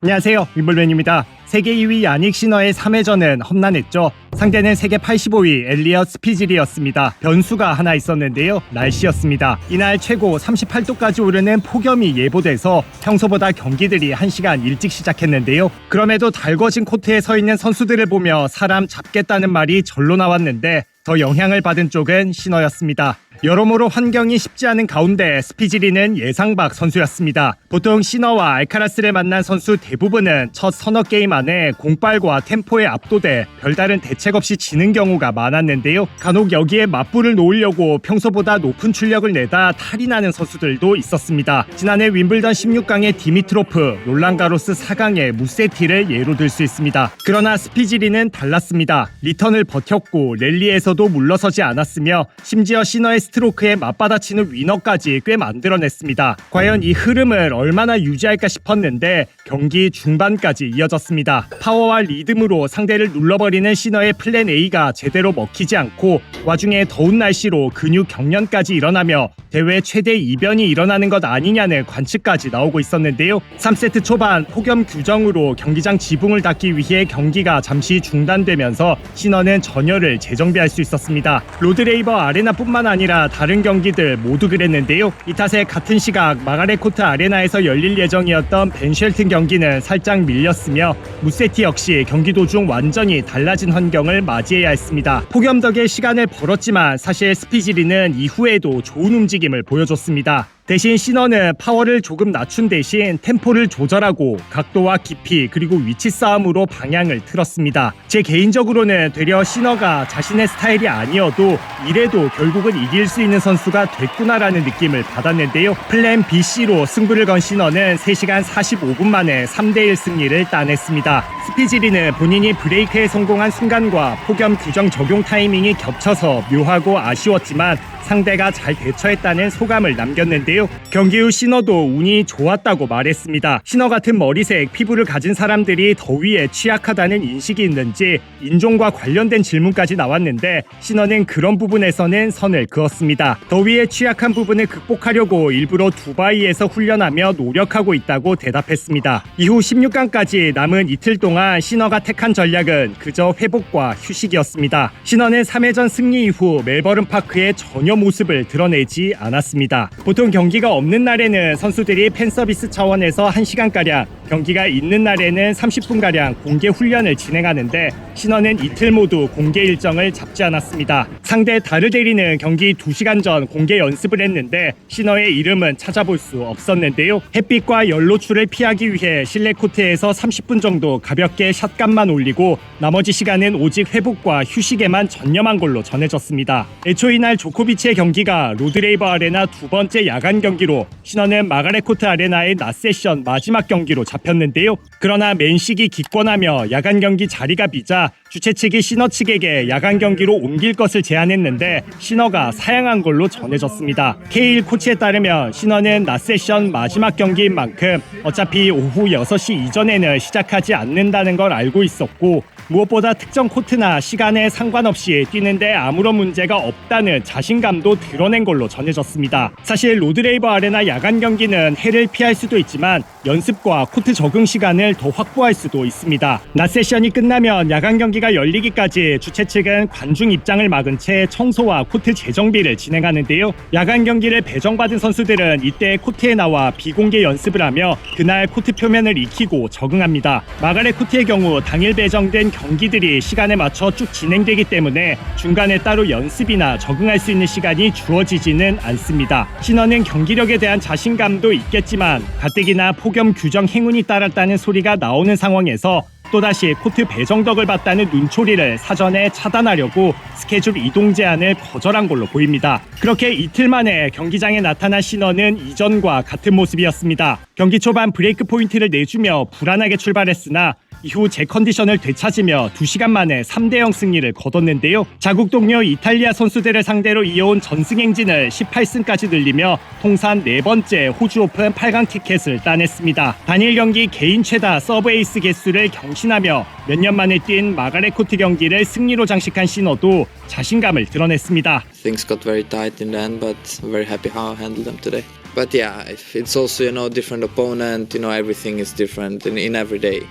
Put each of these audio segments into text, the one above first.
안녕하세요, 윈블맨입니다. 세계 2위 야닉 시너의 3회전은 험난했죠. 상대는 세계 85위 엘리엇 스피질이었습니다. 변수가 하나 있었는데요, 날씨였습니다. 이날 최고 38도까지 오르는 폭염이 예보돼서 평소보다 경기들이 1시간 일찍 시작했는데요. 그럼에도 달궈진 코트에 서 있는 선수들을 보며 사람 잡겠다는 말이 절로 나왔는데 더 영향을 받은 쪽은 시너였습니다. 여러모로 환경이 쉽지 않은 가운데 스피지리는 예상 밖 선수였습니다. 보통 시너와 알카라스를 만난 선수 대부분은 첫 서너 게임 안에 공빨과 템포에 압도돼 별다른 대책 없이 지는 경우가 많았는데요. 간혹 여기에 맞불을 놓으려고 평소보다 높은 출력을 내다 탈이 나는 선수들도 있었습니다. 지난해 윈블던 16강의 디미트로프, 롤랑가로스 4강의 무세티를 예로 들 수 있습니다. 그러나 스피지리는 달랐습니다. 리턴을 버텼고 랠리에서도 물러서지 않았으며 심지어 시너의 스트로크에 맞받아치는 위너까지 꽤 만들어냈습니다. 과연 이 흐름을 얼마나 유지할까 싶었는데 경기 중반까지 이어졌습니다. 파워와 리듬으로 상대를 눌러버리는 시너의 플랜 A가 제대로 먹히지 않고 와중에 더운 날씨로 근육 경련까지 일어나며 대회 최대 이변이 일어나는 것 아니냐는 관측까지 나오고 있었는데요. 3세트 초반 폭염 규정으로 경기장 지붕을 닫기 위해 경기가 잠시 중단되면서 시너는 전열을 재정비할 수 있었습니다. 로드레이버 아레나뿐만 아니라 다른 경기들 모두 그랬는데요. 이 탓에 같은 시각 마가렛 코트 아레나에서 열릴 예정이었던 벤 쉘튼 경기는 살짝 밀렸으며 무세티 역시 경기 도중 완전히 달라진 환경을 맞이해야 했습니다. 폭염 덕에 시간을 벌었지만 사실 스피지리는 이후에도 좋은 움직임을 보여줬습니다. 대신 시너는 파워를 조금 낮춘 대신 템포를 조절하고 각도와 깊이 그리고 위치 싸움으로 방향을 틀었습니다. 제 개인적으로는 되려 시너가 자신의 스타일이 아니어도 이래도 결국은 이길 수 있는 선수가 됐구나라는 느낌을 받았는데요. 플랜 BC로 승부를 건 시너는 3시간 45분 만에 3대1 승리를 따냈습니다. 스피지리는 본인이 브레이크에 성공한 순간과 폭염 규정 적용 타이밍이 겹쳐서 묘하고 아쉬웠지만 상대가 잘 대처했다는 소감을 남겼는데요. 경기 후 시너도 운이 좋았다고 말했습니다. 시너 같은 머리색, 피부를 가진 사람들이 더위에 취약하다는 인식이 있는지 인종과 관련된 질문까지 나왔는데 시너는 그런 부분에서는 선을 그었습니다. 더위에 취약한 부분을 극복하려고 일부러 두바이에서 훈련하며 노력하고 있다고 대답했습니다. 이후 16강까지 남은 이틀 동안 시너가 택한 전략은 그저 회복과 휴식이었습니다. 시너는 3회전 승리 이후 멜버른 파크에 전혀 모습을 드러내지 않았습니다. 보통 경기가 없는 날에는 선수들이 팬서비스 차원에서 1시간가량, 경기가 있는 날에는 30분가량 공개 훈련을 진행하는데 시너는 이틀 모두 공개 일정을 잡지 않았습니다. 상대 다르데리는 경기 2시간 전 공개 연습을 했는데 시너의 이름은 찾아볼 수 없었는데요. 햇빛과 연로출을 피하기 위해 실내 코트에서 30분 정도 가볍게 샷감만 올리고 나머지 시간은 오직 회복과 휴식에만 전념한 걸로 전해졌습니다. 애초 이날 조코비치의 경기가 로드레이버 아레나 두 번째 야간 경기로 시너는 마가렛 코트 아레나의 낮 세션 마지막 경기로 잡혔는데요. 그러나 맨식이 기권하며 야간 경기 자리가 비자 주최 측이 시너 측에게 야간 경기로 옮길 것을 제안했는데 시너가 사양한 걸로 전해졌습니다. K1 코치에 따르면 시너는 낮 세션 마지막 경기인 만큼 어차피 오후 6시 이전에는 시작하지 않는다는 걸 알고 있었고 무엇보다 특정 코트나 시간에 상관없이 뛰는데 아무런 문제가 없다는 자신감도 드러낸 걸로 전해졌습니다. 사실 로드레이버 아레나 야간 경기는 해를 피할 수도 있지만 연습과 코트 적응 시간을 더 확보할 수도 있습니다. 낮 세션이 끝나면 야간 경기가 열리기까지 주최 측은 관중 입장을 막은 채 청소와 코트 재정비를 진행하는데요. 야간 경기를 배정받은 선수들은 이때 코트에 나와 비공개 연습을 하며 그날 코트 표면을 익히고 적응합니다. 마가렛 코트의 경우 당일 배정된 경기들이 시간에 맞춰 쭉 진행되기 때문에 중간에 따로 연습이나 적응할 수 있는 시간이 주어지지는 않습니다. 시너는 경기력에 대한 자신감도 있겠지만 가뜩이나 폭염 규정 행운이 따랐다는 소리가 나오는 상황에서 또다시 코트 배정덕을 봤다는 눈초리를 사전에 차단하려고 스케줄 이동 제한을 거절한 걸로 보입니다. 그렇게 이틀 만에 경기장에 나타난 시너는 이전과 같은 모습이었습니다. 경기 초반 브레이크 포인트를 내주며 불안하게 출발했으나 이후 제 컨디션을 되찾으며 2시간 만에 3대0 승리를 거뒀는데요. 자국 동료 이탈리아 선수들을 상대로 이어온 전승 행진을 18승까지 늘리며 통산 4번째 호주 오픈 8강 티켓을 따냈습니다. 단일 경기 개인 최다 서브 에이스 개수를 경신하며 몇 년 만에 뛴 마가렛 코트 경기를 승리로 장식한 시너도 자신감을 드러냈습니다. Things got very tight in the end, but very happy how I handled them today. But yeah, it's also different opponent. Everything is different in every day.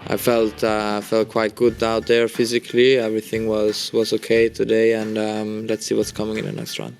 I felt quite good out there physically. Everything was okay today, and let's see what's coming in the next round.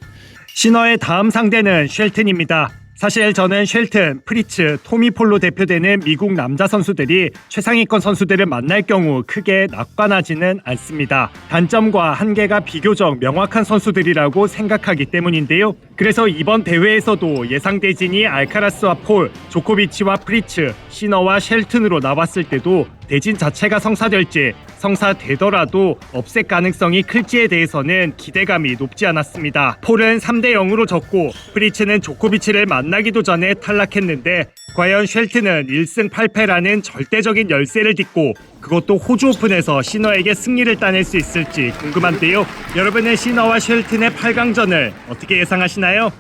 시너의 다음 상대는 쉘튼입니다. 사실 저는 쉘튼, 프리츠, 토미 폴로 대표되는 미국 남자 선수들이 최상위권 선수들을 만날 경우 크게 낙관하지는 않습니다. 단점과 한계가 비교적 명확한 선수들이라고 생각하기 때문인데요. 그래서 이번 대회에서도 예상 대진이 알카라스와 폴, 조코비치와 프리츠, 시너와 쉘튼으로 나왔을 때도 대진 자체가 성사될지 성사되더라도 업셋 가능성이 클지에 대해서는 기대감이 높지 않았습니다. 폴은 3대 0으로 졌고 프리츠는 조코비치를 만나기도 전에 탈락했는데 과연 쉘튼은 1승 8패라는 절대적인 열세를 딛고 그것도 호주 오픈에서 시너에게 승리를 따낼 수 있을지 궁금한데요. 여러분은 시너와 쉘튼의 8강전을 어떻게 예상하시나요?